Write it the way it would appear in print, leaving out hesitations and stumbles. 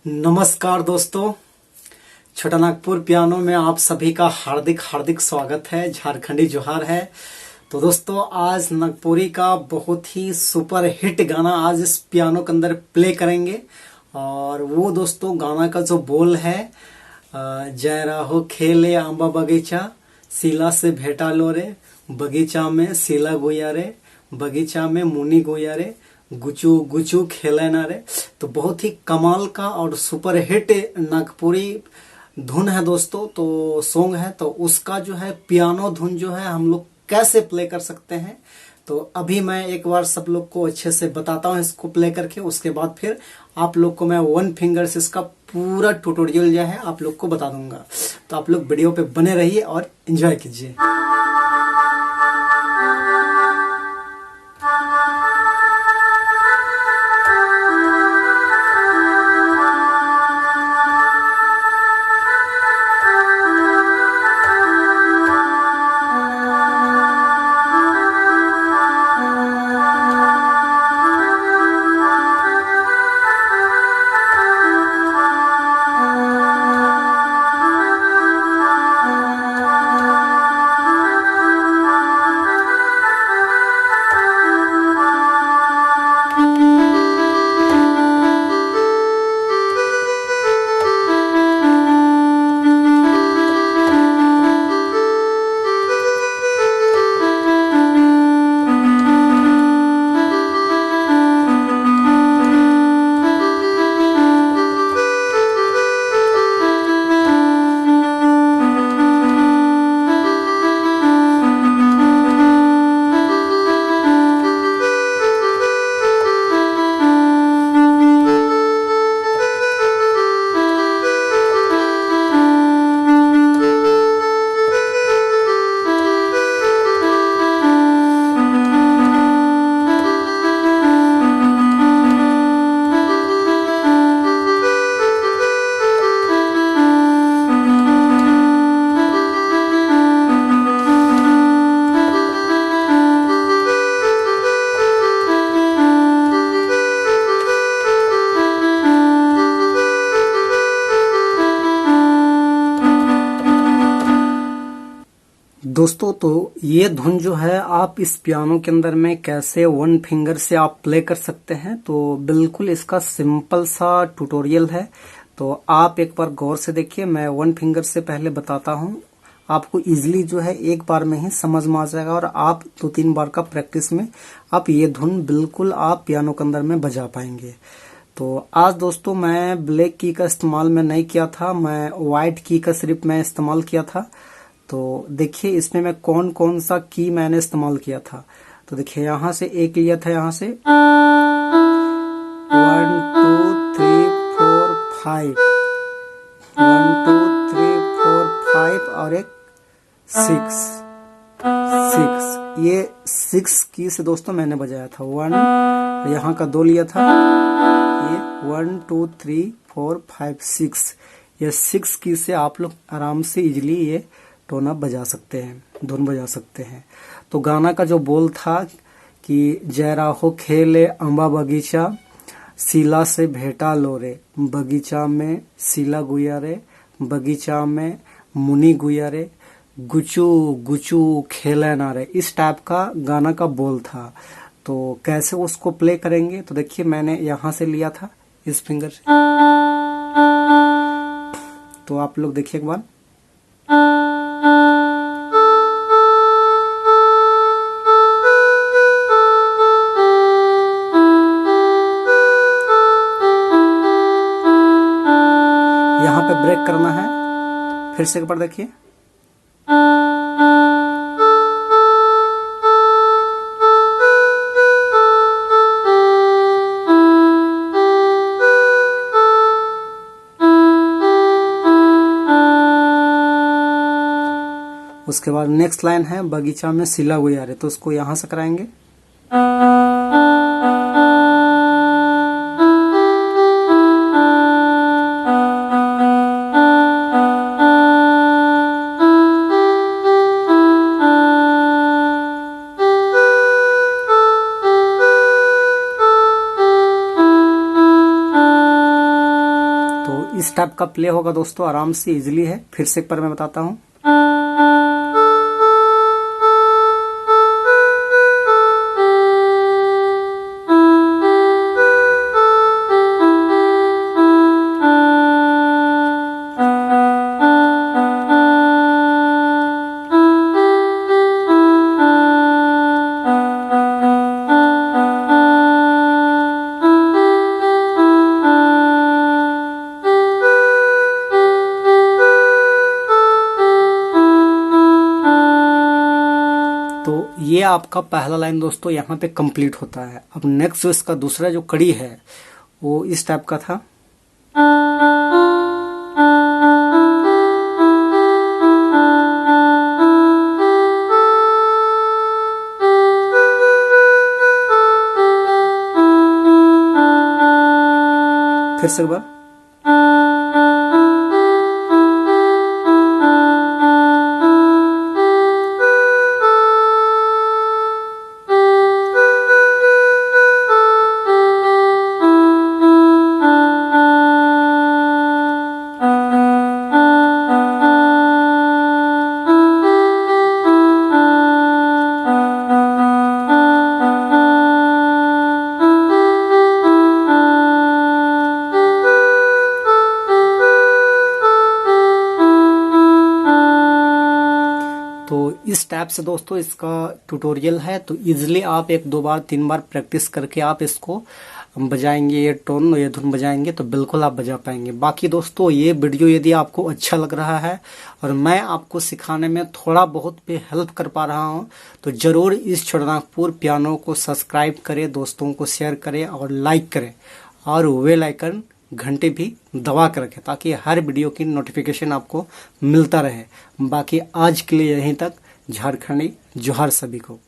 नमस्कार दोस्तों, छोटा नागपुर पियानो में आप सभी का हार्दिक हार्दिक स्वागत है। झारखंडी जोहार है। तो दोस्तों, आज नागपुरी का बहुत ही सुपर हिट गाना आज इस पियानो के अंदर प्ले करेंगे। और वो दोस्तों गाना का जो बोल है, जय राहो खेले आंबा बगीचा, सीला से भेटा लो रे, बगीचा में सीला गोया रे, बगीचा में मुनी गोया रे, गुचू गुचू खेले ना रे। तो बहुत ही कमाल का और सुपर हिट नागपुरी धुन है दोस्तों। तो सॉन्ग है, तो उसका जो है पियानो धुन जो है हम लोग कैसे प्ले कर सकते हैं, तो अभी मैं एक बार सब लोग को अच्छे से बताता हूँ इसको प्ले करके। उसके बाद फिर आप लोग को मैं वन फिंगर से इसका पूरा ट्यूटोरियल जो है आप लोग को बता दूंगा। तो आप लोग वीडियो पे बने रहिए और एंजॉय कीजिए। दोस्तों, तो ये धुन जो है आप इस पियानो के अंदर में कैसे वन फिंगर से आप प्ले कर सकते हैं, तो बिल्कुल इसका सिंपल सा ट्यूटोरियल है। तो आप एक बार गौर से देखिए। मैं वन फिंगर से पहले बताता हूँ, आपको इजीली जो है एक बार में ही समझ में आ जाएगा और आप 2-3 बार का प्रैक्टिस में आप ये धुन बिल्कुल आप पियानो के अंदर में बजा पाएंगे। तो आज दोस्तों मैं ब्लैक की का इस्तेमाल में नहीं किया था, मैं व्हाइट की का सिर्फ मैं इस्तेमाल किया था। तो देखिए इसमें मैं कौन कौन सा की मैंने इस्तेमाल किया था। तो देखिए यहाँ से एक लिया था, यहाँ से 1 2 3 4 5, 1 2 3 4 5 और एक 6। ये 6 की से दोस्तों मैंने बजाया था। 1 यहाँ का 2 लिया था, ये 1 2 3 4 5 6। ये 6 की से आप लोग आराम से इजिली ये टोन अप बजा सकते हैं, धुन बजा सकते हैं। तो गाना का जो बोल था कि जय राहो खेले अम्बा बगीचा, सीला से भेटा लो रे, बगीचा में सीला गुया रे, बगीचा में मुनी गुया रे, गुचू गुचू खेले ना रे। इस टाइप का गाना का बोल था। तो कैसे उसको प्ले करेंगे, तो देखिए मैंने यहाँ से लिया था इस फिंगर से। तो आप लोग देखिए एक बार। यहाँ पे ब्रेक करना है, फिर से एक बार देखिए। उसके बाद नेक्स्ट लाइन है बगीचा में सिला गुया रे, तो उसको यहाँ से कराएंगे। इस टाइप का प्ले होगा दोस्तों, आराम से इजीली है। फिर से एक बार मैं बताता हूँ। तो ये आपका पहला लाइन दोस्तों यहाँ पे कंप्लीट होता है। अब नेक्स्ट जो इसका दूसरा जो कड़ी है वो इस टाइप का था। फिर से एक बार। तो इस टाइप से दोस्तों इसका ट्यूटोरियल है। तो इजीली आप 1-2 बार 3 बार प्रैक्टिस करके आप इसको बजाएंगे, ये टोन ये धुन बजाएंगे तो बिल्कुल आप बजा पाएंगे। बाकी दोस्तों ये वीडियो यदि आपको अच्छा लग रहा है और मैं आपको सिखाने में थोड़ा बहुत भी हेल्प कर पा रहा हूं तो जरूर इस छोटानागपुर पियानो को सब्सक्राइब करें, दोस्तों को शेयर करें और लाइक करें और बेल आइकन घंटे भी दबा कर रखें ताकि हर वीडियो की नोटिफिकेशन आपको मिलता रहे। बाकी आज के लिए यहीं तक। झारखंडी जोहार सभी को।